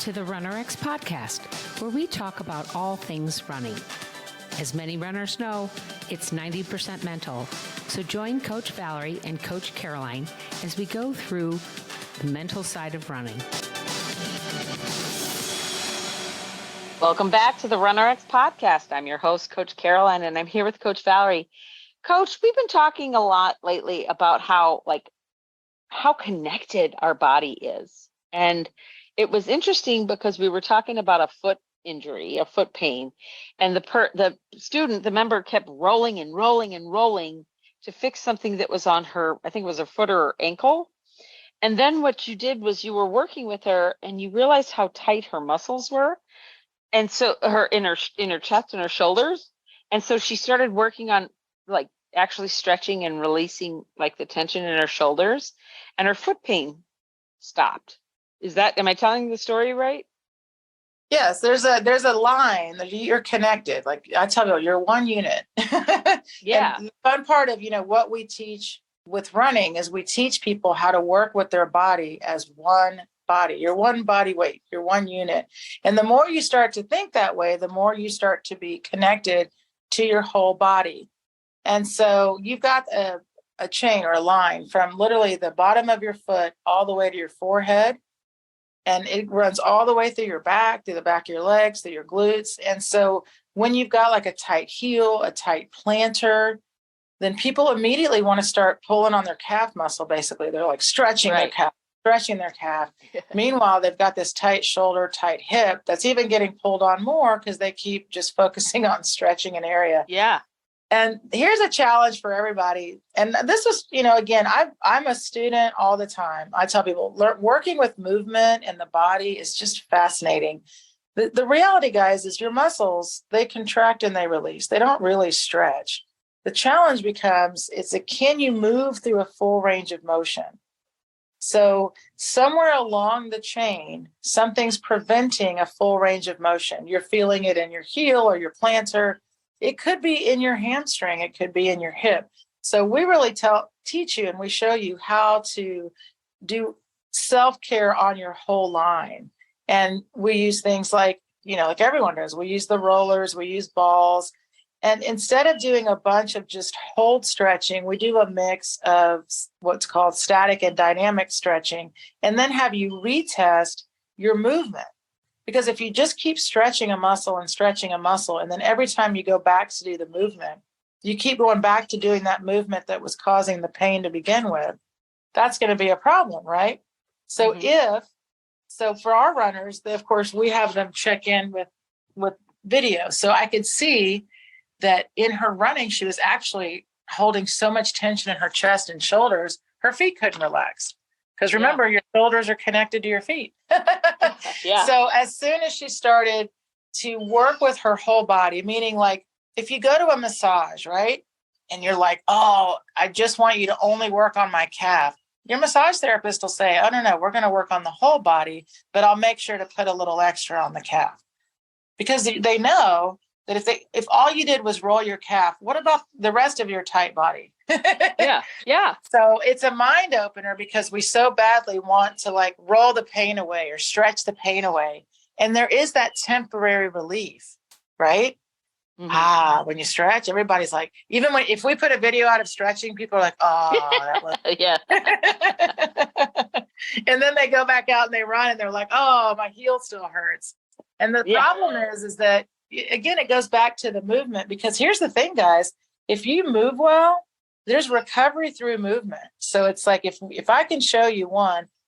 to the RunRX podcast, where we talk about all things running. As many runners know, it's 90% mental. So join Coach Valerie and Coach Caroline as we go through the mental side of running. Welcome back to the RunRX podcast. I'm your host, Coach Caroline, and I'm here with Coach Valerie. Coach, we've been talking a lot lately about how connected our body is. And it was interesting because we were talking about a foot injury, a foot pain, and the member kept rolling and rolling and rolling to fix something that was on her, I think it was her foot or her ankle. And then what you did was you were working with her and you realized how tight her muscles were. And so in her chest and her shoulders. And so she started working on actually stretching and releasing the tension in her shoulders, and her foot pain stopped. Am I telling the story right? Yes, there's a line that you're connected. Like I tell you, you're one unit. Yeah. And the fun part of, what we teach with running is we teach people how to work with their body as one body. You're one body weight, you're one unit. And the more you start to think that way, the more you start to be connected to your whole body. And so you've got a chain or a line from literally the bottom of your foot all the way to your forehead. And it runs all the way through your back, through the back of your legs, through your glutes. And so when you've got a tight heel, a tight plantar, then people immediately want to start pulling on their calf muscle. Basically, they're stretching their calf, stretching their calf. Meanwhile, they've got this tight shoulder, tight hip that's even getting pulled on more because they keep just focusing on stretching an area. Yeah. And here's a challenge for everybody. And this was, again, I'm a student all the time. I tell people working with movement and the body is just fascinating. The reality, guys, is your muscles, they contract and they release. They don't really stretch. The challenge becomes, can you move through a full range of motion? So somewhere along the chain, something's preventing a full range of motion. You're feeling it in your heel or your plantar. It could be in your hamstring. It could be in your hip. So we really teach you and we show you how to do self-care on your whole line. And we use things like everyone does. We use the rollers, we use balls. And instead of doing a bunch of just hold stretching, we do a mix of what's called static and dynamic stretching, and then have you retest your movement. Because if you just keep stretching a muscle, and then every time you go back to do the movement, you keep going back to doing that movement that was causing the pain to begin with, that's going to be a problem, right? So So for our runners, of course, we have them check in with video. So I could see that in her running, she was actually holding so much tension in her chest and shoulders, her feet couldn't relax. Because remember, your shoulders are connected to your feet. Yeah. So as soon as she started to work with her whole body, meaning if you go to a massage, right? And you're like, oh, I just want you to only work on my calf. Your massage therapist will say, oh, no, we're going to work on the whole body, but I'll make sure to put a little extra on the calf. Because they know that if all you did was roll your calf, what about the rest of your tight body? Yeah. So it's a mind opener because we so badly want to roll the pain away or stretch the pain away. And there is that temporary relief, right? Mm-hmm. When you stretch, everybody's if we put a video out of stretching, people are like, oh, that was. Yeah. And then they go back out and they run and they're like, oh, my heel still hurts. And the problem is that, again, it goes back to the movement, because here's the thing, guys, if you move well, there's recovery through movement. So it's if I can show you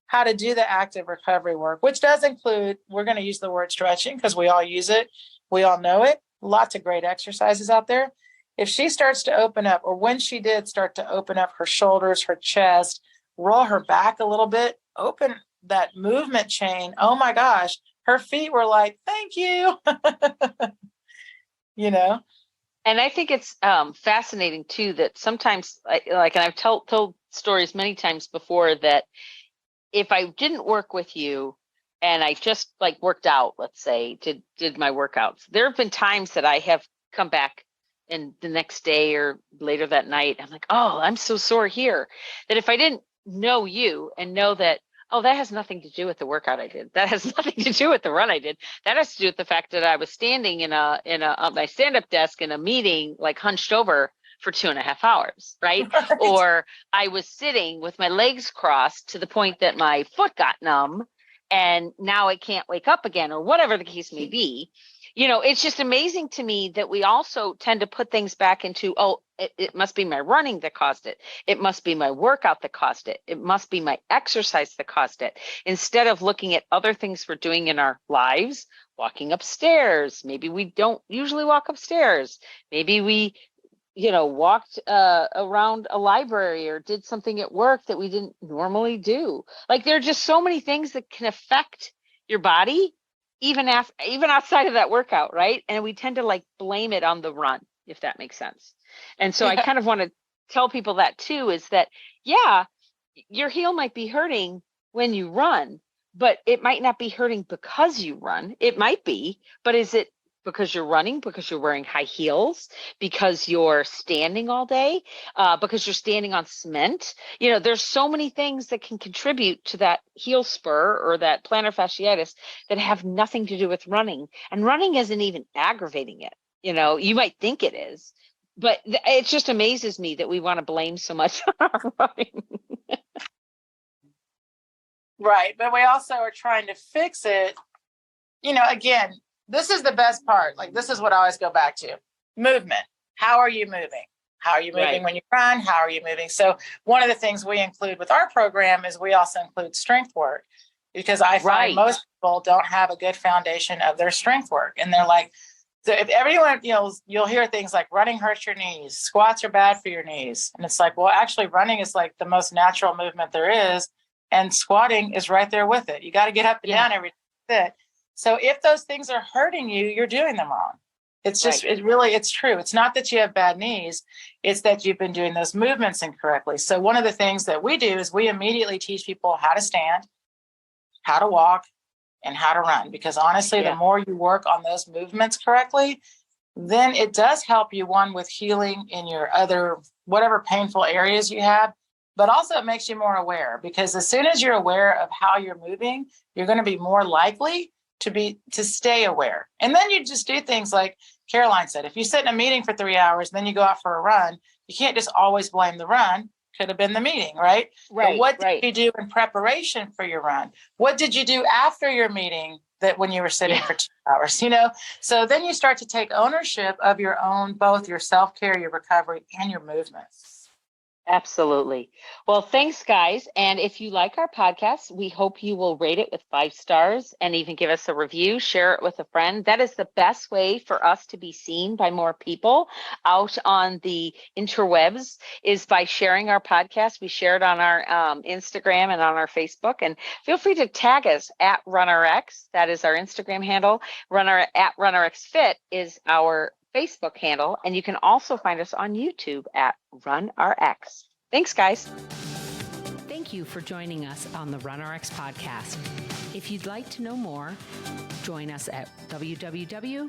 how to do the active recovery work, which does include, we're going to use the word stretching because we all use it. We all know it. Lots of great exercises out there. If she starts to open up, or when she did start to open up her shoulders, her chest, roll her back a little bit, open that movement chain, oh my gosh, her feet were like, thank you. And I think it's fascinating too that sometimes, and I've told stories many times before, that if I didn't work with you and I just worked out, let's say, did my workouts, there have been times that I have come back and the next day or later that night, I'm like, oh, I'm so sore here. That if I didn't know you and know that Oh, that has nothing to do with the workout I did. That has nothing to do with the run I did. That has to do with the fact that I was standing on my stand-up desk in a meeting, like hunched over for 2.5 hours, right? Right. Or I was sitting with my legs crossed to the point that my foot got numb and now I can't wake up again, or whatever the case may be. It's just amazing to me that we also tend to put things back into, it must be my running that caused it. It must be my workout that caused it. It must be my exercise that caused it. Instead of looking at other things we're doing in our lives, walking upstairs. Maybe we don't usually walk upstairs. Maybe we, walked around a library or did something at work that we didn't normally do. Like, there are just so many things that can affect your body even outside of that workout, right? And we tend to like blame it on the run, if that makes sense. And so I kind of want to tell people that too, is that, yeah, your heel might be hurting when you run, but it might not be hurting because you run. It might be, but is it because you're running, because you're wearing high heels, because you're standing all day, because you're standing on cement? There's so many things that can contribute to that heel spur or that plantar fasciitis that have nothing to do with running. And running isn't even aggravating it. You might think it is, but it just amazes me that we want to blame so much on our running. Right. But we also are trying to fix it. Again, this is the best part. Like, this is what I always go back to. Movement. How are you moving? How are you moving Right. when you run? How are you moving? So one of the things we include with our program is we also include strength work, because I find Right. most people don't have a good foundation of their strength work. And they're like, so if everyone, you'll hear things like running hurts your knees, squats are bad for your knees. And it's like, well, actually running is like the most natural movement there is. And squatting is right there with it. You got to get up and down every day. So if those things are hurting you, you're doing them wrong. It's just, it's true. It's not that you have bad knees. It's that you've been doing those movements incorrectly. So one of the things that we do is we immediately teach people how to stand, how to walk, and how to run. Because honestly, the more you work on those movements correctly, then it does help you, one, with healing in your other, whatever painful areas you have, but also it makes you more aware, because as soon as you're aware of how you're moving, you're going to be more likely to stay aware. And then you just do things like Caroline said, if you sit in a meeting for 3 hours, then you go out for a run, you can't just always blame the run. Could have been the meeting, right? But what did you do in preparation for your run? What did you do after your meeting that when you were sitting for 2 hours, So then you start to take ownership of your own, both your self-care, your recovery, and your movements. Absolutely. Well, thanks, guys. And if you like our podcast, we hope you will rate it with 5 stars and even give us a review, share it with a friend. That is the best way for us to be seen by more people out on the interwebs, is by sharing our podcast. We share it on our Instagram and on our Facebook. And feel free to tag us at RunRX. That is our Instagram handle. At RunRX Fit is our Facebook handle, and you can also find us on YouTube at RunRX. Thanks, guys. Thank you for joining us on the RunRX podcast. If you'd like to know more, join us at www.runrx.fit.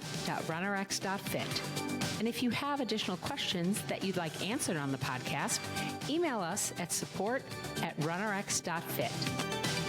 And if you have additional questions that you'd like answered on the podcast, email us at support@runrx.fit.